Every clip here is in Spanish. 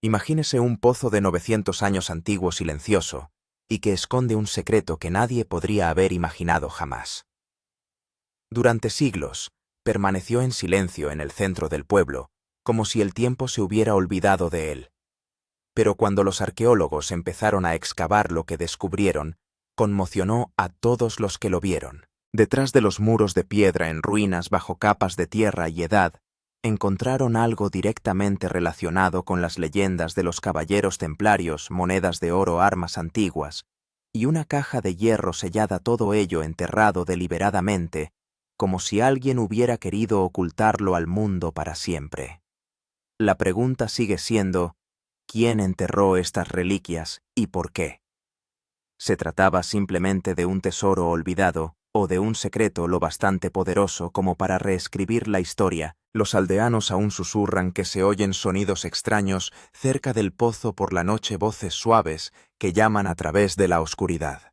Imagínese un pozo de 900 años antiguo silencioso, y que esconde un secreto que nadie podría haber imaginado jamás. Durante siglos, permaneció en silencio en el centro del pueblo, como si el tiempo se hubiera olvidado de él. Pero cuando los arqueólogos empezaron a excavar lo que descubrieron, conmocionó a todos los que lo vieron. Detrás de los muros de piedra en ruinas bajo capas de tierra y edad, encontraron algo directamente relacionado con las leyendas de los caballeros templarios, monedas de oro, armas antiguas, y una caja de hierro sellada, todo ello enterrado deliberadamente, como si alguien hubiera querido ocultarlo al mundo para siempre. La pregunta sigue siendo, ¿quién enterró estas reliquias y por qué? ¿Se trataba simplemente de un tesoro olvidado o de un secreto lo bastante poderoso como para reescribir la historia? Los aldeanos aún susurran que se oyen sonidos extraños cerca del pozo por la noche, voces suaves que llaman a través de la oscuridad.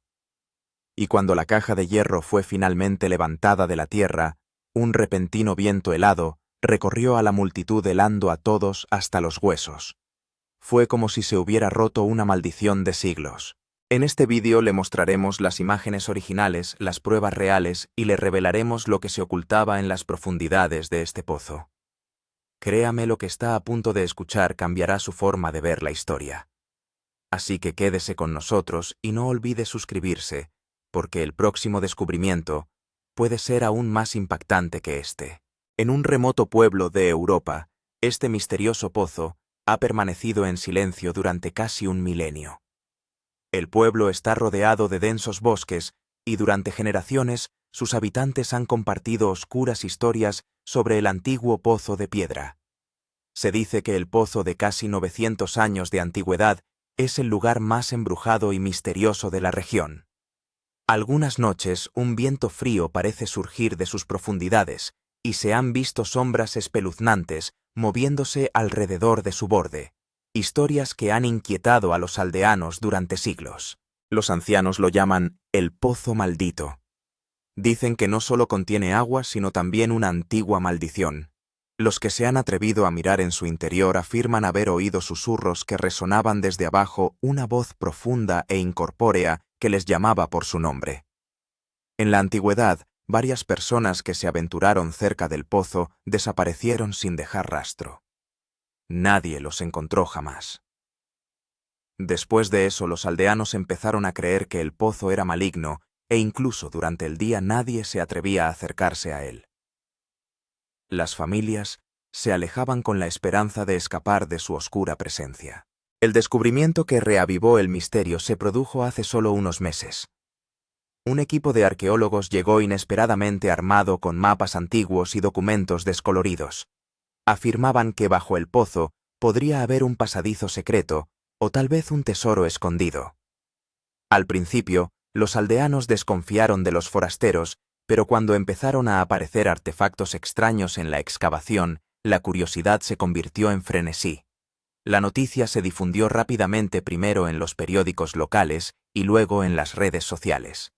Y cuando la caja de hierro fue finalmente levantada de la tierra, un repentino viento helado recorrió a la multitud helando a todos hasta los huesos. Fue como si se hubiera roto una maldición de siglos. En este vídeo le mostraremos las imágenes originales, las pruebas reales y le revelaremos lo que se ocultaba en las profundidades de este pozo. Créame, lo que está a punto de escuchar cambiará su forma de ver la historia. Así que quédese con nosotros y no olvide suscribirse, porque el próximo descubrimiento puede ser aún más impactante que este. En un remoto pueblo de Europa, este misterioso pozo ha permanecido en silencio durante casi un milenio. El pueblo está rodeado de densos bosques y durante generaciones sus habitantes han compartido oscuras historias sobre el antiguo pozo de piedra. Se dice que el pozo de casi 900 años de antigüedad es el lugar más embrujado y misterioso de la región. Algunas noches un viento frío parece surgir de sus profundidades y se han visto sombras espeluznantes moviéndose alrededor de su borde. Historias que han inquietado a los aldeanos durante siglos. Los ancianos lo llaman el pozo maldito. Dicen que no solo contiene agua, sino también una antigua maldición. Los que se han atrevido a mirar en su interior afirman haber oído susurros que resonaban desde abajo, una voz profunda e incorpórea que les llamaba por su nombre. En la antigüedad, varias personas que se aventuraron cerca del pozo desaparecieron sin dejar rastro. Nadie los encontró jamás. Después de eso, los aldeanos empezaron a creer que el pozo era maligno e incluso durante el día nadie se atrevía a acercarse a él. Las familias se alejaban con la esperanza de escapar de su oscura presencia. El descubrimiento que reavivó el misterio se produjo hace solo unos meses. Un equipo de arqueólogos llegó inesperadamente armado con mapas antiguos y documentos descoloridos. Afirmaban que bajo el pozo podría haber un pasadizo secreto o tal vez un tesoro escondido. Al principio, los aldeanos desconfiaron de los forasteros, pero cuando empezaron a aparecer artefactos extraños en la excavación, la curiosidad se convirtió en frenesí. La noticia se difundió rápidamente, primero en los periódicos locales y luego en las redes sociales.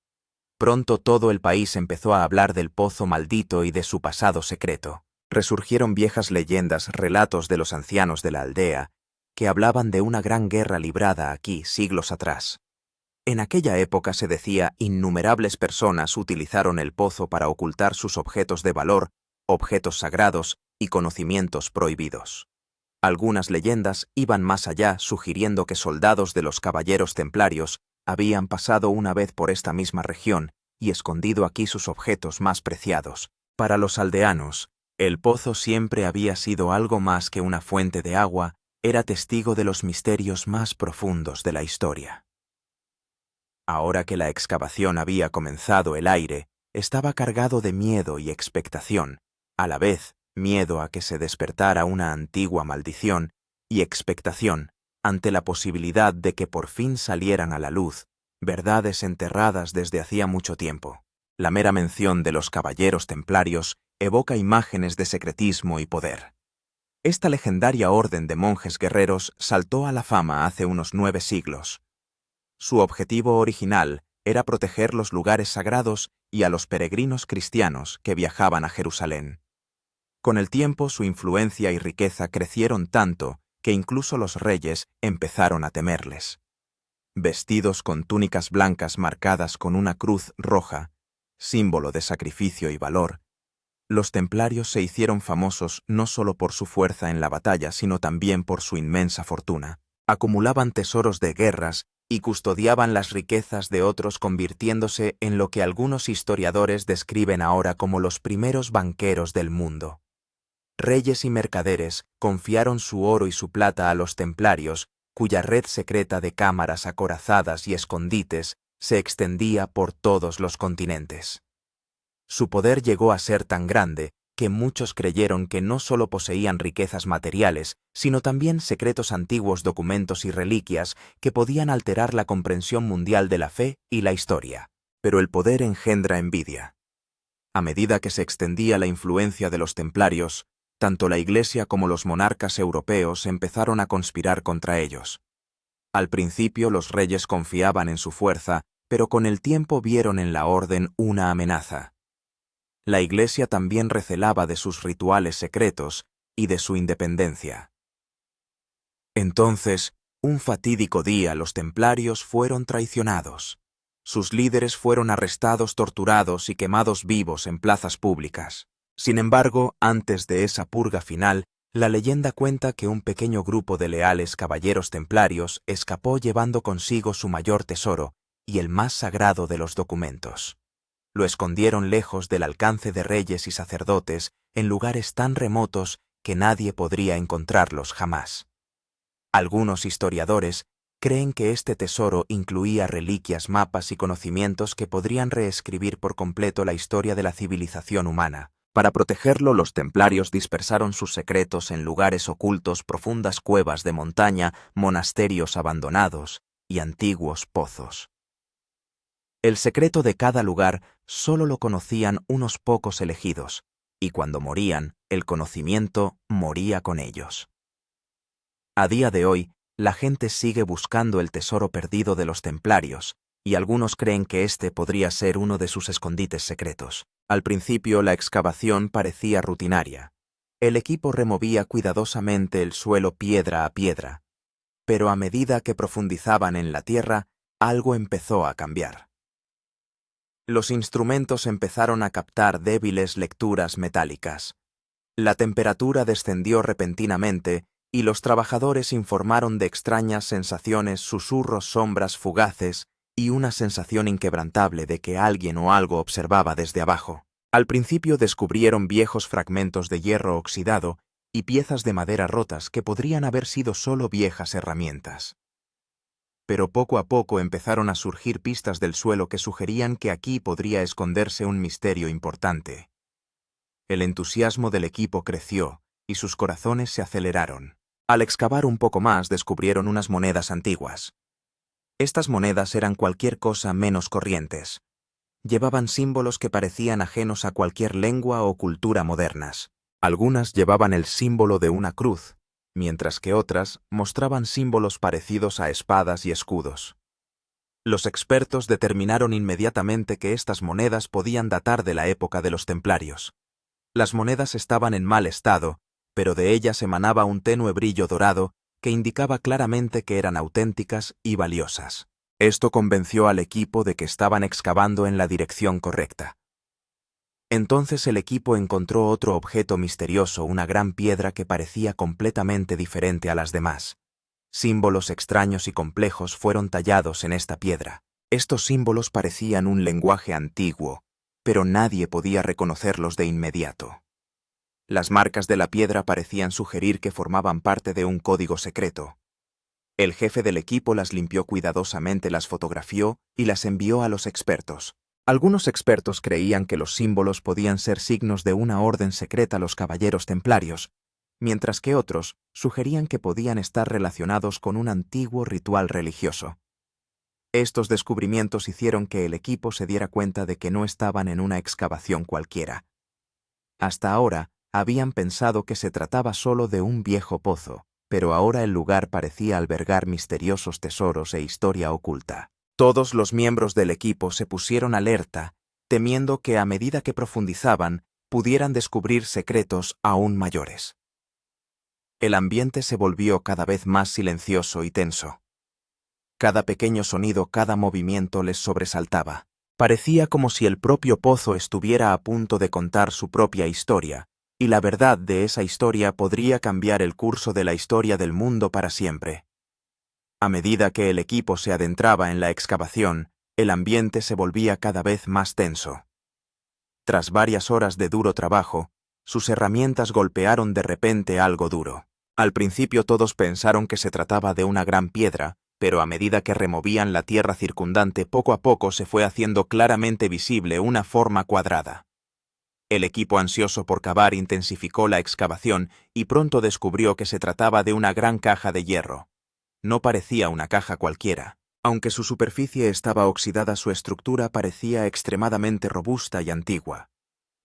Pronto todo el país empezó a hablar del pozo maldito y de su pasado secreto. Resurgieron viejas leyendas, relatos de los ancianos de la aldea, que hablaban de una gran guerra librada aquí siglos atrás. En aquella época, se decía, innumerables personas utilizaron el pozo para ocultar sus objetos de valor, objetos sagrados y conocimientos prohibidos. Algunas leyendas iban más allá, sugiriendo que soldados de los caballeros templarios habían pasado una vez por esta misma región y escondido aquí sus objetos más preciados. Para los aldeanos, el pozo siempre había sido algo más que una fuente de agua, era testigo de los misterios más profundos de la historia. Ahora que la excavación había comenzado, el aire estaba cargado de miedo y expectación, a la vez miedo a que se despertara una antigua maldición y expectación ante la posibilidad de que por fin salieran a la luz verdades enterradas desde hacía mucho tiempo. La mera mención de los caballeros templarios evoca imágenes de secretismo y poder. Esta legendaria orden de monjes guerreros saltó a la fama hace unos 9 siglos. Su objetivo original era proteger los lugares sagrados y a los peregrinos cristianos que viajaban a Jerusalén. Con el tiempo, su influencia y riqueza crecieron tanto que incluso los reyes empezaron a temerles. Vestidos con túnicas blancas marcadas con una cruz roja, símbolo de sacrificio y valor, los templarios se hicieron famosos no solo por su fuerza en la batalla, sino también por su inmensa fortuna. Acumulaban tesoros de guerras y custodiaban las riquezas de otros, convirtiéndose en lo que algunos historiadores describen ahora como los primeros banqueros del mundo. Reyes y mercaderes confiaron su oro y su plata a los templarios, cuya red secreta de cámaras acorazadas y escondites se extendía por todos los continentes. Su poder llegó a ser tan grande que muchos creyeron que no solo poseían riquezas materiales, sino también secretos antiguos, documentos y reliquias que podían alterar la comprensión mundial de la fe y la historia. Pero el poder engendra envidia. A medida que se extendía la influencia de los templarios, tanto la Iglesia como los monarcas europeos empezaron a conspirar contra ellos. Al principio los reyes confiaban en su fuerza, pero con el tiempo vieron en la orden una amenaza. La Iglesia también recelaba de sus rituales secretos y de su independencia. Entonces, un fatídico día, los templarios fueron traicionados. Sus líderes fueron arrestados, torturados y quemados vivos en plazas públicas. Sin embargo, antes de esa purga final, la leyenda cuenta que un pequeño grupo de leales caballeros templarios escapó llevando consigo su mayor tesoro y el más sagrado de los documentos. Lo escondieron lejos del alcance de reyes y sacerdotes, en lugares tan remotos que nadie podría encontrarlos jamás. Algunos historiadores creen que este tesoro incluía reliquias, mapas y conocimientos que podrían reescribir por completo la historia de la civilización humana. Para protegerlo, los templarios dispersaron sus secretos en lugares ocultos, profundas cuevas de montaña, monasterios abandonados y antiguos pozos. El secreto de cada lugar solo lo conocían unos pocos elegidos, y cuando morían, el conocimiento moría con ellos. A día de hoy, la gente sigue buscando el tesoro perdido de los templarios, y algunos creen que este podría ser uno de sus escondites secretos. Al principio, la excavación parecía rutinaria. El equipo removía cuidadosamente el suelo piedra a piedra, pero a medida que profundizaban en la tierra, algo empezó a cambiar. Los instrumentos empezaron a captar débiles lecturas metálicas. La temperatura descendió repentinamente y los trabajadores informaron de extrañas sensaciones, susurros, sombras fugaces y una sensación inquebrantable de que alguien o algo observaba desde abajo. Al principio descubrieron viejos fragmentos de hierro oxidado y piezas de madera rotas que podrían haber sido solo viejas herramientas. Pero poco a poco empezaron a surgir pistas del suelo que sugerían que aquí podría esconderse un misterio importante. El entusiasmo del equipo creció y sus corazones se aceleraron. Al excavar un poco más, descubrieron unas monedas antiguas. Estas monedas eran cualquier cosa menos corrientes. Llevaban símbolos que parecían ajenos a cualquier lengua o cultura modernas. Algunas llevaban el símbolo de una cruz, mientras que otras mostraban símbolos parecidos a espadas y escudos. Los expertos determinaron inmediatamente que estas monedas podían datar de la época de los templarios. Las monedas estaban en mal estado, pero de ellas emanaba un tenue brillo dorado que indicaba claramente que eran auténticas y valiosas. Esto convenció al equipo de que estaban excavando en la dirección correcta. Entonces el equipo encontró otro objeto misterioso, una gran piedra que parecía completamente diferente a las demás. Símbolos extraños y complejos fueron tallados en esta piedra. Estos símbolos parecían un lenguaje antiguo, pero nadie podía reconocerlos de inmediato. Las marcas de la piedra parecían sugerir que formaban parte de un código secreto. El jefe del equipo las limpió cuidadosamente, las fotografió y las envió a los expertos. Algunos expertos creían que los símbolos podían ser signos de una orden secreta a los caballeros templarios, mientras que otros sugerían que podían estar relacionados con un antiguo ritual religioso. Estos descubrimientos hicieron que el equipo se diera cuenta de que no estaban en una excavación cualquiera. Hasta ahora, habían pensado que se trataba solo de un viejo pozo, pero ahora el lugar parecía albergar misteriosos tesoros e historia oculta. Todos los miembros del equipo se pusieron alerta, temiendo que a medida que profundizaban, pudieran descubrir secretos aún mayores. El ambiente se volvió cada vez más silencioso y tenso. Cada pequeño sonido, cada movimiento les sobresaltaba. Parecía como si el propio pozo estuviera a punto de contar su propia historia, y la verdad de esa historia podría cambiar el curso de la historia del mundo para siempre. A medida que el equipo se adentraba en la excavación, el ambiente se volvía cada vez más tenso. Tras varias horas de duro trabajo, sus herramientas golpearon de repente algo duro. Al principio todos pensaron que se trataba de una gran piedra, pero a medida que removían la tierra circundante, poco a poco se fue haciendo claramente visible una forma cuadrada. El equipo ansioso por cavar intensificó la excavación y pronto descubrió que se trataba de una gran caja de hierro. No parecía una caja cualquiera. Aunque su superficie estaba oxidada, su estructura parecía extremadamente robusta y antigua.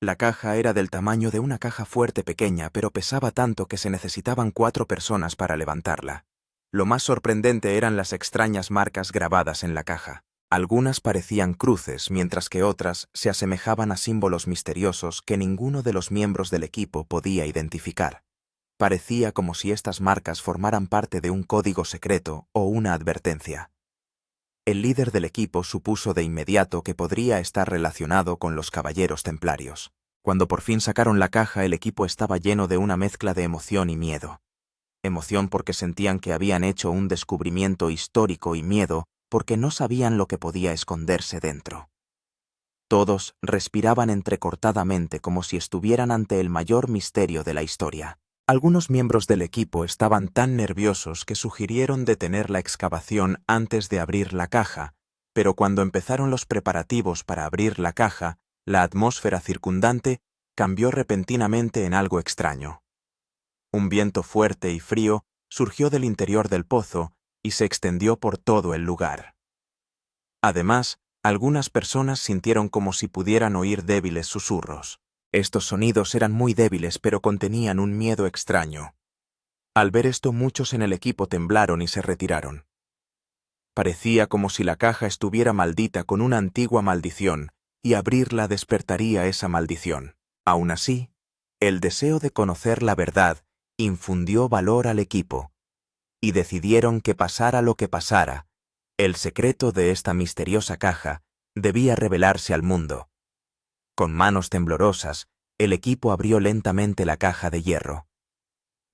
La caja era del tamaño de una caja fuerte pequeña, pero pesaba tanto que se necesitaban 4 personas para levantarla. Lo más sorprendente eran las extrañas marcas grabadas en la caja. Algunas parecían cruces, mientras que otras se asemejaban a símbolos misteriosos que ninguno de los miembros del equipo podía identificar. Parecía como si estas marcas formaran parte de un código secreto o una advertencia. El líder del equipo supuso de inmediato que podría estar relacionado con los caballeros templarios. Cuando por fin sacaron la caja, el equipo estaba lleno de una mezcla de emoción y miedo. Emoción porque sentían que habían hecho un descubrimiento histórico y miedo porque no sabían lo que podía esconderse dentro. Todos respiraban entrecortadamente como si estuvieran ante el mayor misterio de la historia. Algunos miembros del equipo estaban tan nerviosos que sugirieron detener la excavación antes de abrir la caja, pero cuando empezaron los preparativos para abrir la caja, la atmósfera circundante cambió repentinamente en algo extraño. Un viento fuerte y frío surgió del interior del pozo y se extendió por todo el lugar. Además, algunas personas sintieron como si pudieran oír débiles susurros. Estos sonidos eran muy débiles, pero contenían un miedo extraño. Al ver esto, muchos en el equipo temblaron y se retiraron. Parecía como si la caja estuviera maldita con una antigua maldición, y abrirla despertaría esa maldición. Aún así, el deseo de conocer la verdad infundió valor al equipo, y decidieron que pasara lo que pasara, el secreto de esta misteriosa caja debía revelarse al mundo. Con manos temblorosas, el equipo abrió lentamente la caja de hierro.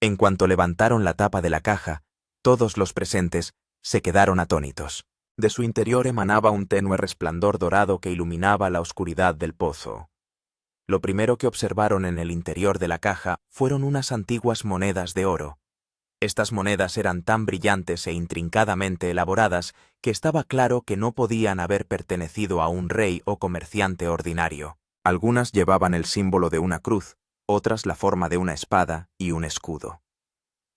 En cuanto levantaron la tapa de la caja, todos los presentes se quedaron atónitos. De su interior emanaba un tenue resplandor dorado que iluminaba la oscuridad del pozo. Lo primero que observaron en el interior de la caja fueron unas antiguas monedas de oro. Estas monedas eran tan brillantes e intrincadamente elaboradas que estaba claro que no podían haber pertenecido a un rey o comerciante ordinario. Algunas llevaban el símbolo de una cruz, otras la forma de una espada y un escudo.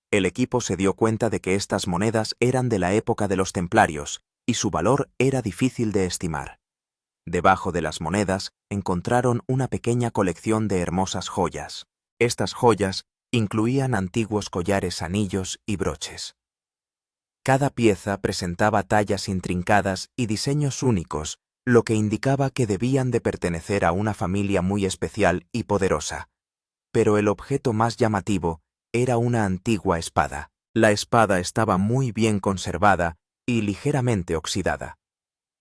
El equipo se dio cuenta de que estas monedas eran de la época de los templarios y su valor era difícil de estimar. Debajo de las monedas encontraron una pequeña colección de hermosas joyas. Estas joyas incluían antiguos collares, anillos y broches. Cada pieza presentaba tallas intrincadas y diseños únicos, lo que indicaba que debían de pertenecer a una familia muy especial y poderosa. Pero el objeto más llamativo era una antigua espada. La espada estaba muy bien conservada y ligeramente oxidada.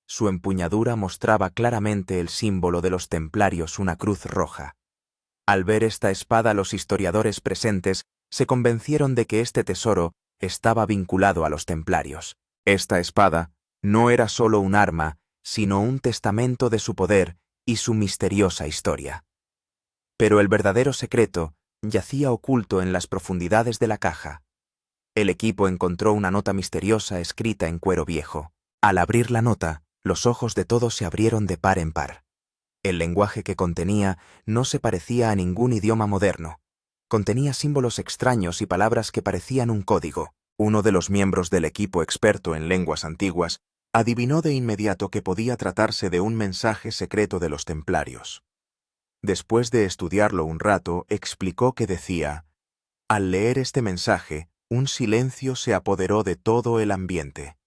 Su empuñadura mostraba claramente el símbolo de los templarios, una cruz roja. Al ver esta espada, los historiadores presentes se convencieron de que este tesoro estaba vinculado a los templarios. Esta espada no era solo un arma, sino un testamento de su poder y su misteriosa historia. Pero el verdadero secreto yacía oculto en las profundidades de la caja. El equipo encontró una nota misteriosa escrita en cuero viejo. Al abrir la nota, los ojos de todos se abrieron de par en par. El lenguaje que contenía no se parecía a ningún idioma moderno. Contenía símbolos extraños y palabras que parecían un código. Uno de los miembros del equipo experto en lenguas antiguas adivinó de inmediato que podía tratarse de un mensaje secreto de los templarios. Después de estudiarlo un rato, explicó que decía: al leer este mensaje, un silencio se apoderó de todo el ambiente.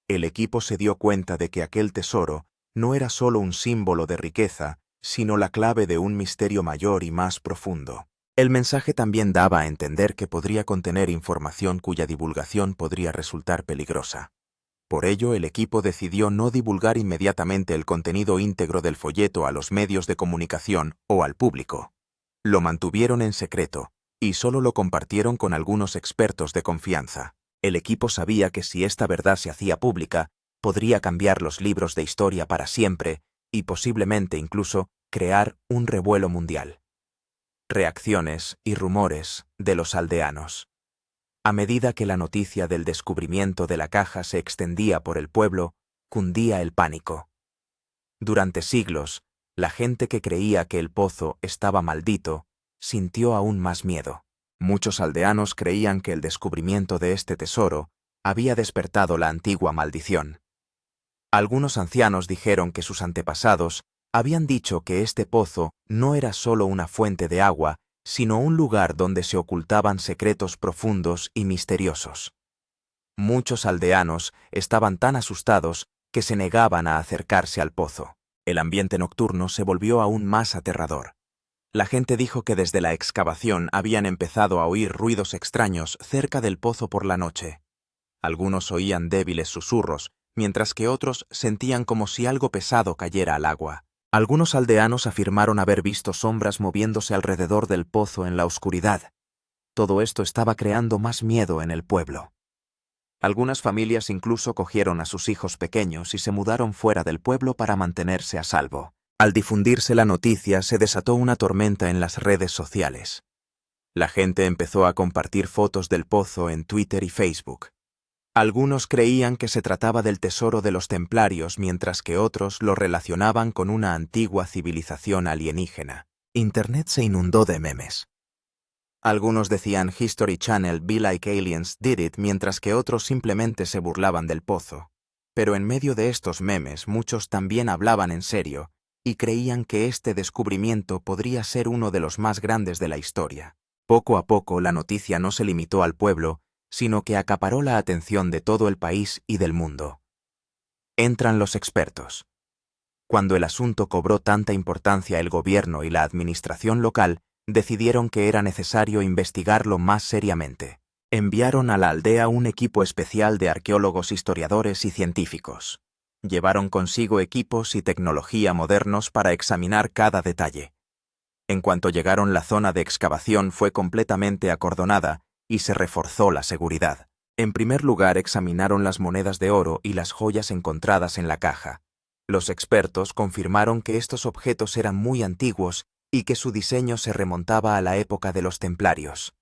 El equipo se dio cuenta de que aquel tesoro no era solo un símbolo de riqueza, sino la clave de un misterio mayor y más profundo. El mensaje también daba a entender que podría contener información cuya divulgación podría resultar peligrosa. Por ello, el equipo decidió no divulgar inmediatamente el contenido íntegro del folleto a los medios de comunicación o al público. Lo mantuvieron en secreto, y solo lo compartieron con algunos expertos de confianza. El equipo sabía que si esta verdad se hacía pública, podría cambiar los libros de historia para siempre y posiblemente incluso crear un revuelo mundial. Reacciones y rumores de los aldeanos. A medida que la noticia del descubrimiento de la caja se extendía por el pueblo, cundía el pánico. Durante siglos, la gente que creía que el pozo estaba maldito sintió aún más miedo. Muchos aldeanos creían que el descubrimiento de este tesoro había despertado la antigua maldición. Algunos ancianos dijeron que sus antepasados habían dicho que este pozo no era solo una fuente de agua, sino un lugar donde se ocultaban secretos profundos y misteriosos. Muchos aldeanos estaban tan asustados que se negaban a acercarse al pozo. El ambiente nocturno se volvió aún más aterrador. La gente dijo que desde la excavación habían empezado a oír ruidos extraños cerca del pozo por la noche. Algunos oían débiles susurros, mientras que otros sentían como si algo pesado cayera al agua. Algunos aldeanos afirmaron haber visto sombras moviéndose alrededor del pozo en la oscuridad. Todo esto estaba creando más miedo en el pueblo. Algunas familias incluso cogieron a sus hijos pequeños y se mudaron fuera del pueblo para mantenerse a salvo. Al difundirse la noticia, se desató una tormenta en las redes sociales. La gente empezó a compartir fotos del pozo en Twitter y Facebook. Algunos creían que se trataba del tesoro de los templarios, mientras que otros lo relacionaban con una antigua civilización alienígena. Internet se inundó de memes. Algunos decían History Channel Be Like Aliens Did It, mientras que otros simplemente se burlaban del pozo. Pero en medio de estos memes, muchos también hablaban en serio y creían que este descubrimiento podría ser uno de los más grandes de la historia. Poco a poco, la noticia no se limitó al pueblo, sino que acaparó la atención de todo el país y del mundo. Entran los expertos. Cuando el asunto cobró tanta importancia, el gobierno y la administración local decidieron que era necesario investigarlo más seriamente. Enviaron a la aldea un equipo especial de arqueólogos, historiadores y científicos. Llevaron consigo equipos y tecnología modernos para examinar cada detalle. En cuanto llegaron, la zona de excavación fue completamente acordonada y se reforzó la seguridad. En primer lugar, examinaron las monedas de oro y las joyas encontradas en la caja. Los expertos confirmaron que estos objetos eran muy antiguos y que su diseño se remontaba a la época de los templarios.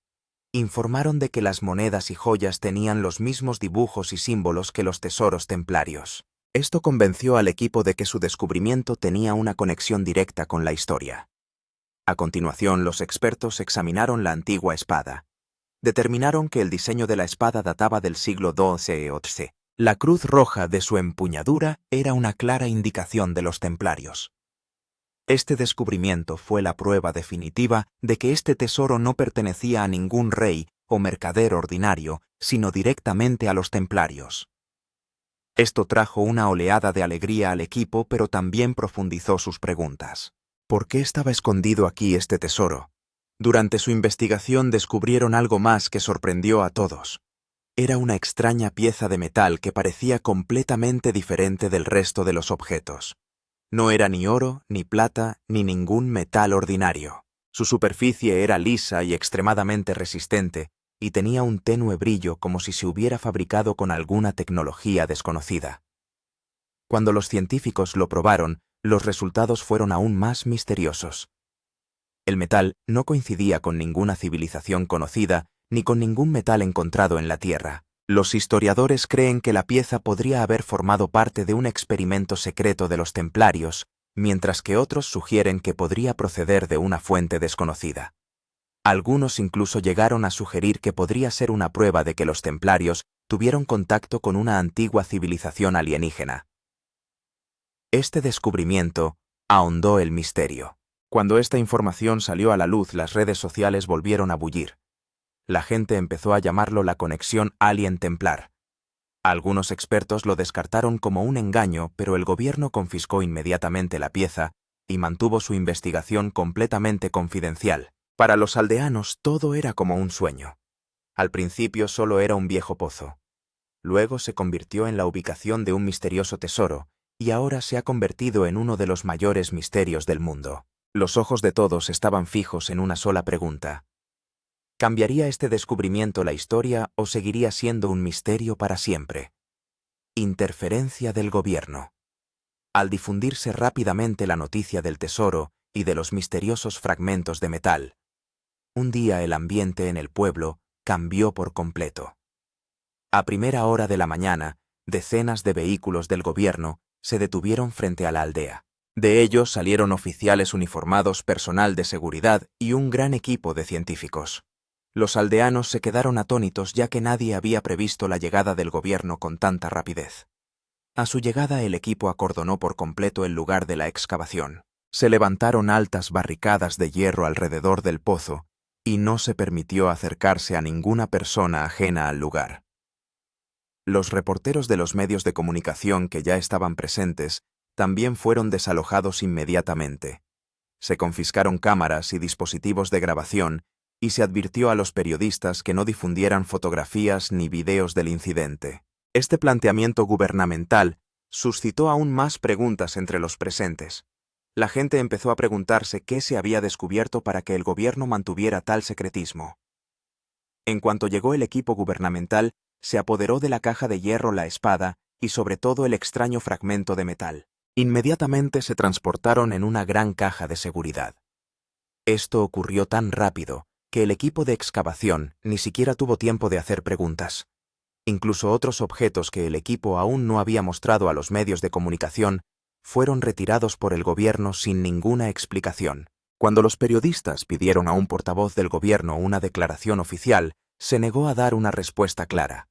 Informaron de que las monedas y joyas tenían los mismos dibujos y símbolos que los tesoros templarios. Esto convenció al equipo de que su descubrimiento tenía una conexión directa con la historia. A continuación, los expertos examinaron la antigua espada. Determinaron que el diseño de la espada databa del siglo XII o XIII. La cruz roja de su empuñadura era una clara indicación de los templarios. Este descubrimiento fue la prueba definitiva de que este tesoro no pertenecía a ningún rey o mercader ordinario, sino directamente a los templarios. Esto trajo una oleada de alegría al equipo, pero también profundizó sus preguntas. ¿Por qué estaba escondido aquí este tesoro? Durante su investigación descubrieron algo más que sorprendió a todos. Era una extraña pieza de metal que parecía completamente diferente del resto de los objetos. No era ni oro, ni plata, ni ningún metal ordinario. Su superficie era lisa y extremadamente resistente, y tenía un tenue brillo como si se hubiera fabricado con alguna tecnología desconocida. Cuando los científicos lo probaron, los resultados fueron aún más misteriosos. El metal no coincidía con ninguna civilización conocida ni con ningún metal encontrado en la Tierra. Los historiadores creen que la pieza podría haber formado parte de un experimento secreto de los templarios, mientras que otros sugieren que podría proceder de una fuente desconocida. Algunos incluso llegaron a sugerir que podría ser una prueba de que los templarios tuvieron contacto con una antigua civilización alienígena. Este descubrimiento ahondó el misterio. Cuando esta información salió a la luz, las redes sociales volvieron a bullir. La gente empezó a llamarlo la conexión alien-templar. Algunos expertos lo descartaron como un engaño, pero el gobierno confiscó inmediatamente la pieza y mantuvo su investigación completamente confidencial. Para los aldeanos todo era como un sueño. Al principio solo era un viejo pozo. Luego se convirtió en la ubicación de un misterioso tesoro, y ahora se ha convertido en uno de los mayores misterios del mundo. Los ojos de todos estaban fijos en una sola pregunta. ¿Cambiaría este descubrimiento la historia o seguiría siendo un misterio para siempre? Interferencia del gobierno. Al difundirse rápidamente la noticia del tesoro y de los misteriosos fragmentos de metal, un día el ambiente en el pueblo cambió por completo. A primera hora de la mañana, decenas de vehículos del gobierno se detuvieron frente a la aldea. De ellos salieron oficiales uniformados, personal de seguridad y un gran equipo de científicos. Los aldeanos se quedaron atónitos ya que nadie había previsto la llegada del gobierno con tanta rapidez. A su llegada el equipo acordonó por completo el lugar de la excavación. Se levantaron altas barricadas de hierro alrededor del pozo y no se permitió acercarse a ninguna persona ajena al lugar. Los reporteros de los medios de comunicación que ya estaban presentes también fueron desalojados inmediatamente. Se confiscaron cámaras y dispositivos de grabación y se advirtió a los periodistas que no difundieran fotografías ni videos del incidente. Este planteamiento gubernamental suscitó aún más preguntas entre los presentes. La gente empezó a preguntarse qué se había descubierto para que el gobierno mantuviera tal secretismo. En cuanto llegó el equipo gubernamental, se apoderó de la caja de hierro la espada y sobre todo el extraño fragmento de metal. Inmediatamente se transportaron en una gran caja de seguridad. Esto ocurrió tan rápido que el equipo de excavación ni siquiera tuvo tiempo de hacer preguntas. Incluso otros objetos que el equipo aún no había mostrado a los medios de comunicación fueron retirados por el gobierno sin ninguna explicación. Cuando los periodistas pidieron a un portavoz del gobierno una declaración oficial, se negó a dar una respuesta clara.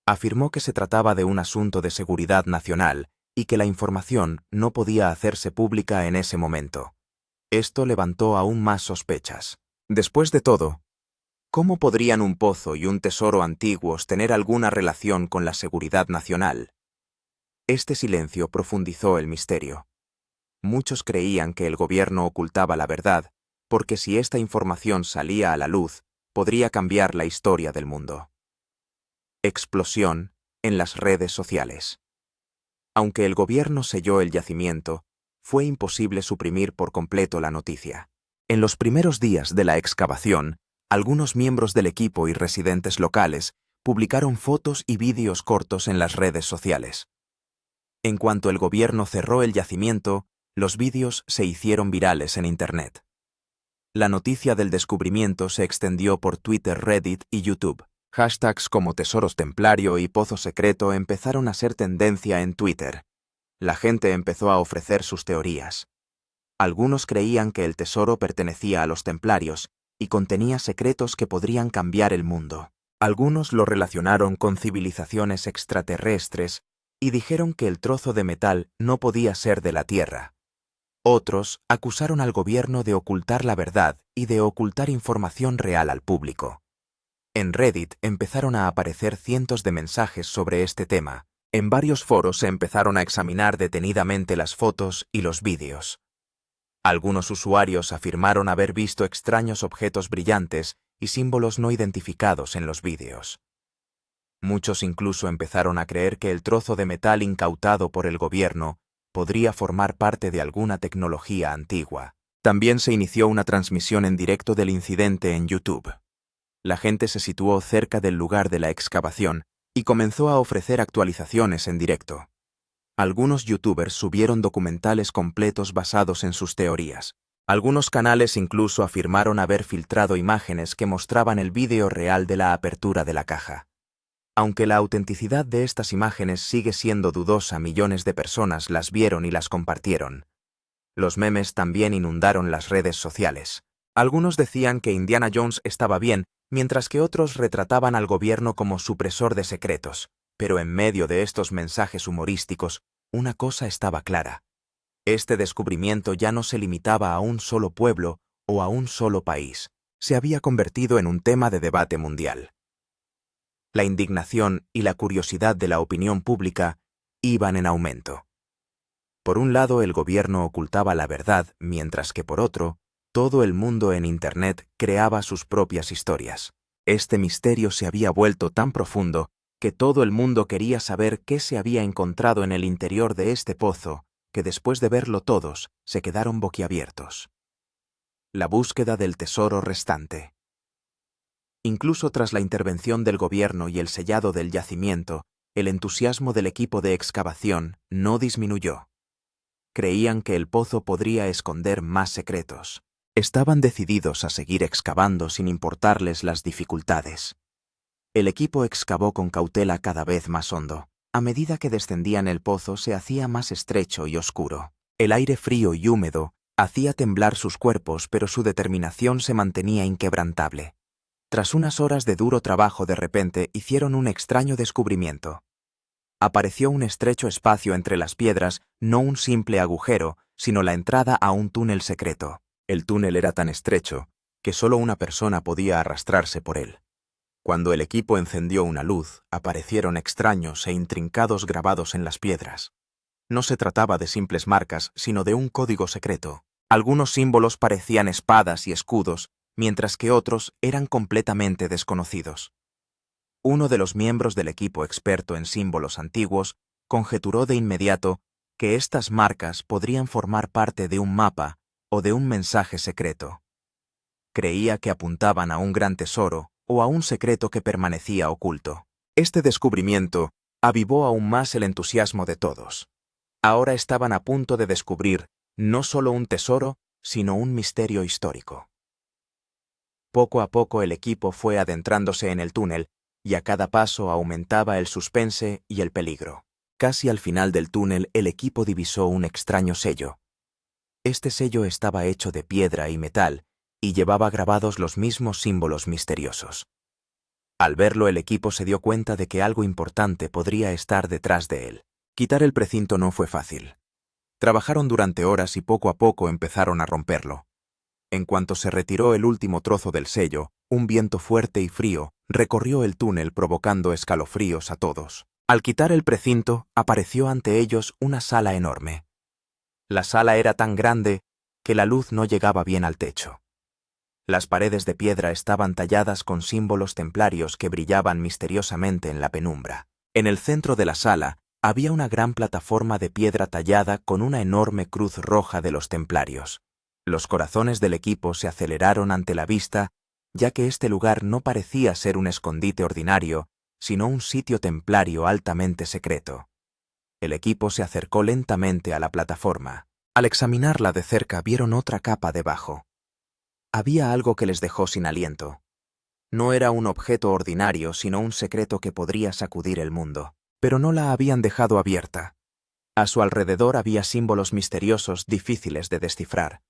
Afirmó que se trataba de un asunto de seguridad nacional y que la información no podía hacerse pública en ese momento. Esto levantó aún más sospechas. Después de todo, ¿cómo podrían un pozo y un tesoro antiguos tener alguna relación con la seguridad nacional? Este silencio profundizó el misterio. Muchos creían que el gobierno ocultaba la verdad, porque si esta información salía a la luz, podría cambiar la historia del mundo. Explosión en las redes sociales. Aunque el gobierno selló el yacimiento, fue imposible suprimir por completo la noticia. En los primeros días de la excavación, algunos miembros del equipo y residentes locales publicaron fotos y vídeos cortos en las redes sociales. En cuanto el gobierno cerró el yacimiento, los vídeos se hicieron virales en Internet. La noticia del descubrimiento se extendió por Twitter, Reddit y YouTube. Hashtags como Tesoros Templario y Pozo Secreto empezaron a ser tendencia en Twitter. La gente empezó a ofrecer sus teorías. Algunos creían que el tesoro pertenecía a los templarios y contenía secretos que podrían cambiar el mundo. Algunos lo relacionaron con civilizaciones extraterrestres y dijeron que el trozo de metal no podía ser de la Tierra. Otros acusaron al gobierno de ocultar la verdad y de ocultar información real al público. En Reddit empezaron a aparecer cientos de mensajes sobre este tema. En varios foros se empezaron a examinar detenidamente las fotos y los vídeos. Algunos usuarios afirmaron haber visto extraños objetos brillantes y símbolos no identificados en los vídeos. Muchos incluso empezaron a creer que el trozo de metal incautado por el gobierno podría formar parte de alguna tecnología antigua. También se inició una transmisión en directo del incidente en YouTube. La gente se situó cerca del lugar de la excavación y comenzó a ofrecer actualizaciones en directo. Algunos youtubers subieron documentales completos basados en sus teorías. Algunos canales incluso afirmaron haber filtrado imágenes que mostraban el vídeo real de la apertura de la caja. Aunque la autenticidad de estas imágenes sigue siendo dudosa, millones de personas las vieron y las compartieron. Los memes también inundaron las redes sociales. Algunos decían que Indiana Jones estaba bien, mientras que otros retrataban al gobierno como supresor de secretos. Pero en medio de estos mensajes humorísticos, una cosa estaba clara. Este descubrimiento ya no se limitaba a un solo pueblo o a un solo país. Se había convertido en un tema de debate mundial. La indignación y la curiosidad de la opinión pública iban en aumento. Por un lado, el gobierno ocultaba la verdad, mientras que por otro, Todo el mundo en Internet creaba sus propias historias. Este misterio se había vuelto tan profundo que todo el mundo quería saber qué se había encontrado en el interior de este pozo, que después de verlo todos, se quedaron boquiabiertos. La búsqueda del tesoro restante. Incluso tras la intervención del gobierno y el sellado del yacimiento, el entusiasmo del equipo de excavación no disminuyó. Creían que el pozo podría esconder más secretos. Estaban decididos a seguir excavando sin importarles las dificultades. El equipo excavó con cautela cada vez más hondo. A medida que descendían el pozo se hacía más estrecho y oscuro. El aire frío y húmedo hacía temblar sus cuerpos, pero su determinación se mantenía inquebrantable. Tras unas horas de duro trabajo, de repente hicieron un extraño descubrimiento. Apareció un estrecho espacio entre las piedras, no un simple agujero, sino la entrada a un túnel secreto. El túnel era tan estrecho que solo una persona podía arrastrarse por él. Cuando el equipo encendió una luz, aparecieron extraños e intrincados grabados en las piedras. No se trataba de simples marcas, sino de un código secreto. Algunos símbolos parecían espadas y escudos, mientras que otros eran completamente desconocidos. Uno de los miembros del equipo experto en símbolos antiguos conjeturó de inmediato que estas marcas podrían formar parte de un mapa o de un mensaje secreto. Creía que apuntaban a un gran tesoro o a un secreto que permanecía oculto. Este descubrimiento avivó aún más el entusiasmo de todos. Ahora estaban a punto de descubrir no solo un tesoro, sino un misterio histórico. Poco a poco el equipo fue adentrándose en el túnel, y a cada paso aumentaba el suspense y el peligro. Casi al final del túnel el equipo divisó un extraño sello. Este sello estaba hecho de piedra y metal, y llevaba grabados los mismos símbolos misteriosos. Al verlo, el equipo se dio cuenta de que algo importante podría estar detrás de él. Quitar el precinto no fue fácil. Trabajaron durante horas y poco a poco empezaron a romperlo. En cuanto se retiró el último trozo del sello, un viento fuerte y frío recorrió el túnel provocando escalofríos a todos. Al quitar el precinto, apareció ante ellos una sala enorme. La sala era tan grande que la luz no llegaba bien al techo. Las paredes de piedra estaban talladas con símbolos templarios que brillaban misteriosamente en la penumbra. En el centro de la sala había una gran plataforma de piedra tallada con una enorme cruz roja de los templarios. Los corazones del equipo se aceleraron ante la vista, ya que este lugar no parecía ser un escondite ordinario, sino un sitio templario altamente secreto. El equipo se acercó lentamente a la plataforma. Al examinarla de cerca vieron otra capa debajo. Había algo que les dejó sin aliento. No era un objeto ordinario, sino un secreto que podría sacudir el mundo. Pero no la habían dejado abierta. A su alrededor había símbolos misteriosos difíciles de descifrar.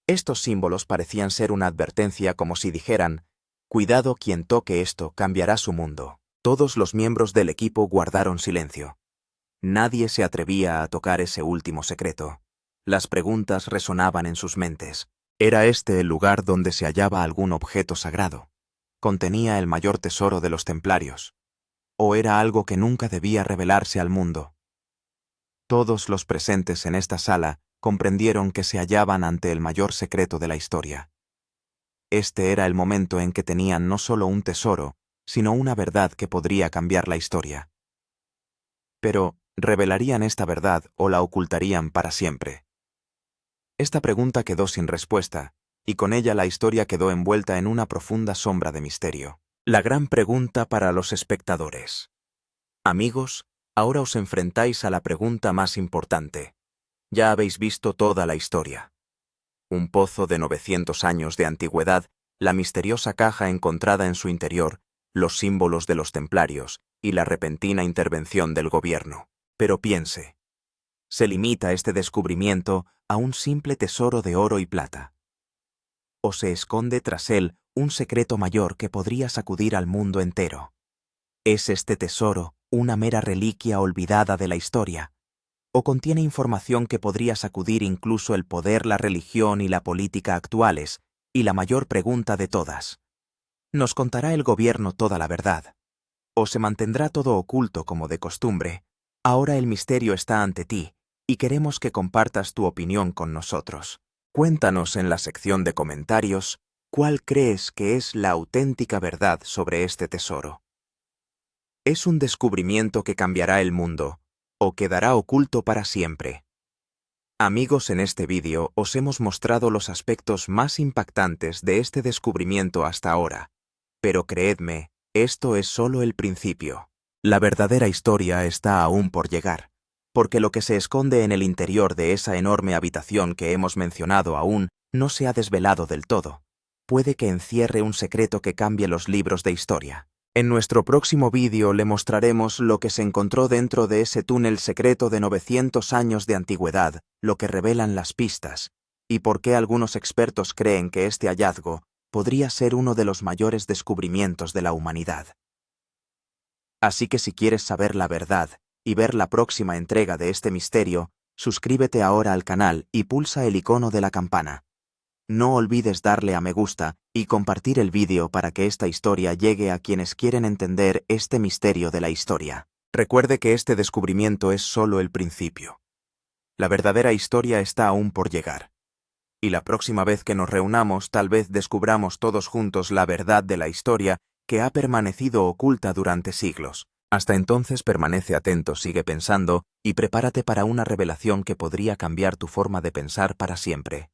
Estos símbolos parecían ser una advertencia, como si dijeran: «Cuidado, quien toque esto cambiará su mundo». Todos los miembros del equipo guardaron silencio. Nadie se atrevía a tocar ese último secreto. Las preguntas resonaban en sus mentes. ¿Era este el lugar donde se hallaba algún objeto sagrado? ¿Contenía el mayor tesoro de los templarios? ¿O era algo que nunca debía revelarse al mundo? Todos los presentes en esta sala comprendieron que se hallaban ante el mayor secreto de la historia. Este era el momento en que tenían no solo un tesoro, sino una verdad que podría cambiar la historia. Pero, ¿revelarían esta verdad o la ocultarían para siempre? Esta pregunta quedó sin respuesta, y con ella la historia quedó envuelta en una profunda sombra de misterio. La gran pregunta para los espectadores. Amigos, ahora os enfrentáis a la pregunta más importante. Ya habéis visto toda la historia. Un pozo de 900 años de antigüedad, la misteriosa caja encontrada en su interior, los símbolos de los templarios y la repentina intervención del gobierno. Pero piense, ¿se limita este descubrimiento a un simple tesoro de oro y plata? ¿O se esconde tras él un secreto mayor que podría sacudir al mundo entero? ¿Es este tesoro una mera reliquia olvidada de la historia? ¿O contiene información que podría sacudir incluso el poder, la religión y la política actuales? Y la mayor pregunta de todas: ¿nos contará el gobierno toda la verdad? ¿O se mantendrá todo oculto como de costumbre? Ahora el misterio está ante ti, y queremos que compartas tu opinión con nosotros. Cuéntanos en la sección de comentarios cuál crees que es la auténtica verdad sobre este tesoro. ¿Es un descubrimiento que cambiará el mundo o quedará oculto para siempre? Amigos, en este vídeo os hemos mostrado los aspectos más impactantes de este descubrimiento hasta ahora, pero creedme, esto es solo el principio. La verdadera historia está aún por llegar, porque lo que se esconde en el interior de esa enorme habitación que hemos mencionado aún no se ha desvelado del todo. Puede que encierre un secreto que cambie los libros de historia. En nuestro próximo vídeo le mostraremos lo que se encontró dentro de ese túnel secreto de 900 años de antigüedad, lo que revelan las pistas, y por qué algunos expertos creen que este hallazgo podría ser uno de los mayores descubrimientos de la humanidad. Así que si quieres saber la verdad y ver la próxima entrega de este misterio, suscríbete ahora al canal y pulsa el icono de la campana. No olvides darle a me gusta y compartir el vídeo para que esta historia llegue a quienes quieren entender este misterio de la historia. Recuerde que este descubrimiento es solo el principio. La verdadera historia está aún por llegar. Y la próxima vez que nos reunamos, tal vez descubramos todos juntos la verdad de la historia que ha permanecido oculta durante siglos. Hasta entonces permanece atento, sigue pensando y prepárate para una revelación que podría cambiar tu forma de pensar para siempre.